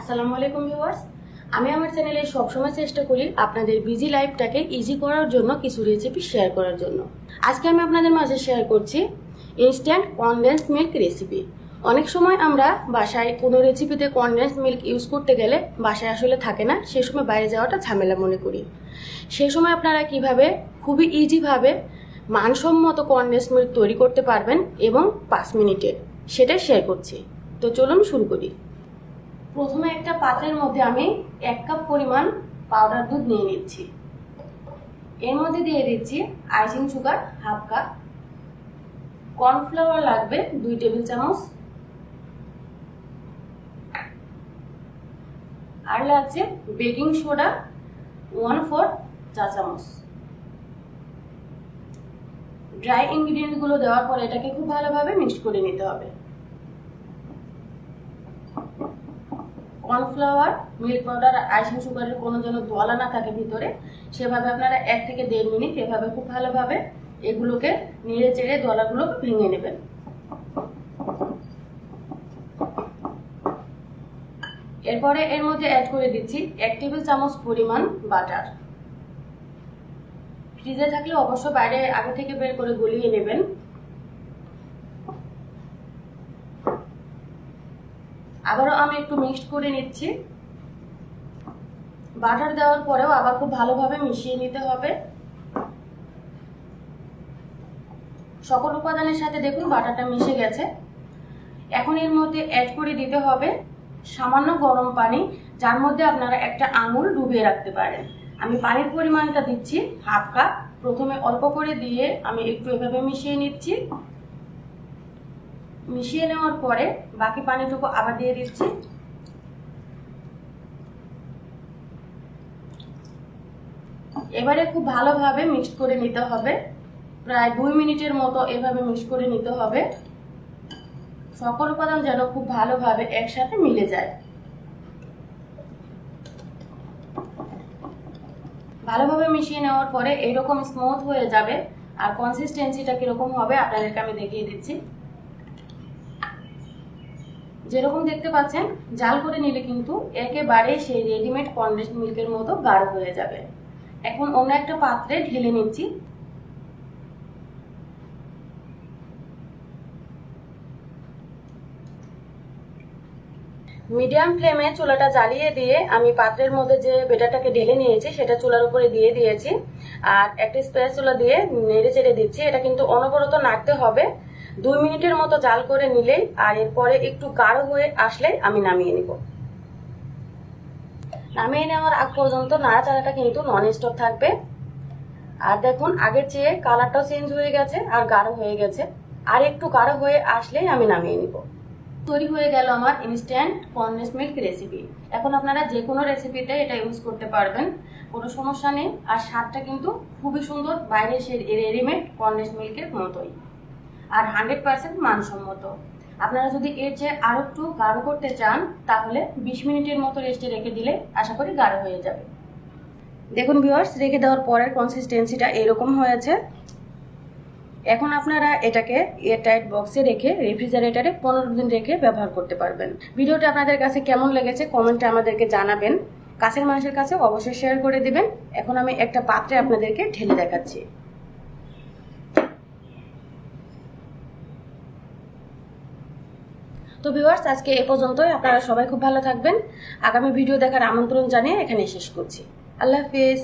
আসসালামু আলাইকুম ভিউয়ার্স, আমি আমার চ্যানেলে সবসময় চেষ্টা করি আপনাদের বিজি লাইফটাকে ইজি করার জন্য কিছু রেসিপি শেয়ার করার জন্য। আজকে আমি আপনাদের মাঝে শেয়ার করছি ইনস্ট্যান্ট কনডেন্সড মিল্ক রেসিপি। অনেক সময় আমরা বাসায় কোনো রেসিপিতে কনডেন্সড মিল্ক ইউজ করতে গেলে বাসায় আসলে থাকে না, সেই সময় বাইরে যাওয়াটা ঝামেলা মনে করি। সেই সময় আপনারা কিভাবে খুবই ইজিভাবে মানসম্মত কনডেন্সড মিল্ক তৈরি করতে পারবেন এবং 5 মিনিটে, সেটাই শেয়ার করছি। তো চলুন শুরু করি। প্রথমে একটা পাত্রের মধ্যে আমি 1 কাপ পরিমাণ পাউডার দুধ নিয়ে নিচ্ছি। এর মধ্যে দিয়ে দিচ্ছি আইসিং সুগার 1/2 কাপ, কর্নফ্লাওয়ার লাগবে 2 টেবিল চামচ, আর লাগছে বেকিং সোডা 1/4 চা চামচ। ড্রাই ইনগ্রিডিয়েন্টস গুলো দেওয়ার পরে এটাকে খুব ভালোভাবে মিক্স করে নিতে হবে। কর্নফ্লাওয়ার, মিল্ক পাউডার, আইসিং সুগারের কোনো যেন দলা না থাকে ভিতরে, সেভাবে আপনারা 1 থেকে 1.5 মিনিট এভাবে খুব ভালোভাবে এগুলোকে নেড়ে চেড়ে দলাগুলোকে ভেঙে নেবেন। এরপরে এর মধ্যে অ্যাড করে দিচ্ছি 1 টেবিল চামচ পরিমাণ বাটার। ফ্রিজে থাকলে অবশ্য বাইরে আগে থেকে বের করে গলিয়ে নেবেন। আবারও আমি একটু মিক্সড করে নিচ্ছি। বাটার দেওয়ার পরেও আবার খুব ভালোভাবে মিশিয়ে নিতে হবে। সকল উপাদানের সাথে দেখুন বাটারটা মিশে গেছে। এখন এর মধ্যে অ্যাড করে দিতে হবে সামান্য গরম পানি, যার মধ্যে আপনারা একটা আঙুল ডুবিয়ে রাখতে পারেন। আমি পানির পরিমাণটা দিচ্ছি 1/2 কাপ। প্রথমে অল্প করে দিয়ে আমি একটু এভাবে মিশিয়ে নিচ্ছি। মিশিয়ে নেওয়ার পরে বাকি পানিটুকু আবার দিয়ে দিচ্ছি। এবারে খুব ভালোভাবে মিক্স করে নিতে হবে। প্রায় 2 মিনিটের মতো এভাবে মিক্স করে নিতে হবে। সকল উপাদান যেন খুব ভালোভাবে একসাথে মিলে যায়। ভালোভাবে মিশিয়ে নেওয়ার পরে এইরকম স্মুথ হয়ে যাবে। আর কনসিস্টেন্সিটা কিরকম হবে আপনাদেরকে আমি দেখিয়ে দিচ্ছি। যেরকম দেখতে পাচ্ছেন, জাল করে নিলে কিন্তু একেবারে সেই রেডিমেড কনডেন্সড মিল্কের মতো গাঢ় হয়ে যাবে। এখন অন্য একটা পাত্রে ঢেলে নিচ্ছি। মিডিয়াম ফ্লেমে চুলাটা জ্বালিয়ে দিয়ে আমি পাত্রের মধ্যে যে বেটারটাকে ঢেলে নিয়েছি সেটা চুলার উপরে দিয়ে দিয়েছি, আর একটা স্প্যাচুলা দিয়ে নেড়ে চেড়ে দিচ্ছি। এটা কিন্তু অনবরত নাড়তে হবে। 2 মিনিটের মতো জাল করে নিলেই, আর এরপরে একটু গাঢ় হয়ে আসলে আমি নামিয়ে নিব। নামিয়ে নেওয়ার আগ পর্যন্ত নাড়াচাড়াটা কিন্তু নন স্টপ থাকবে। আর দেখুন আগের চেয়ে কালারটাও চেঞ্জ হয়ে গেছে আর গাঢ় হয়ে গেছে। আর একটু গাঢ় হয়ে আসলেই আমি নামিয়ে নিব। তৈরি হয়ে গেল আমার ইনস্ট্যান্ট কনডেন্সড মিল্ক রেসিপি। এখন আপনারা যে কোনো রেসিপিতে এটা ইউজ করতে পারবেন, কোনো সমস্যা নেই। আর স্বাদটা কিন্তু খুবই সুন্দর, বাইরে সে রেডিমেড কনডেন্সড মিল্কের মতোই, আর 100% মানসম্মত। আপনারা যদি এর চেয়ে আরো একটু গাঢ় করতে চান তাহলে 20 মিনিটের মতো রেস্টে রেখে দিলে আশা করি গাঢ় হয়ে যাবে। দেখুন ভিউয়ার্স, রেখে দেওয়ার পরের কনসিস্টেন্সিটা এরকম হয়েছে। এখন আপনারা এটাকে এয়ারটাইট বক্সে রেখে রেফ্রিজারেটরে 15 দিন রেখে ব্যবহার করতে পারবেন। ভিডিওটা আপনাদের কাছে কেমন লেগেছে কমেন্টে আমাদেরকে জানাবেন। কাছের মানুষের কাছে অবশ্যই শেয়ার করে দিবেন। এখন আমি একটা পাত্রে আপনাদেরকে ঢেলে দেখাচ্ছি। তো ভিউয়ার্স, আজকে এ পর্যন্তই। আপনারা সবাই খুব ভালো থাকবেন। আগামী ভিডিও দেখার আমন্ত্রণ জানিয়ে এখানে শেষ করছি। আল্লাহ হাফেজ।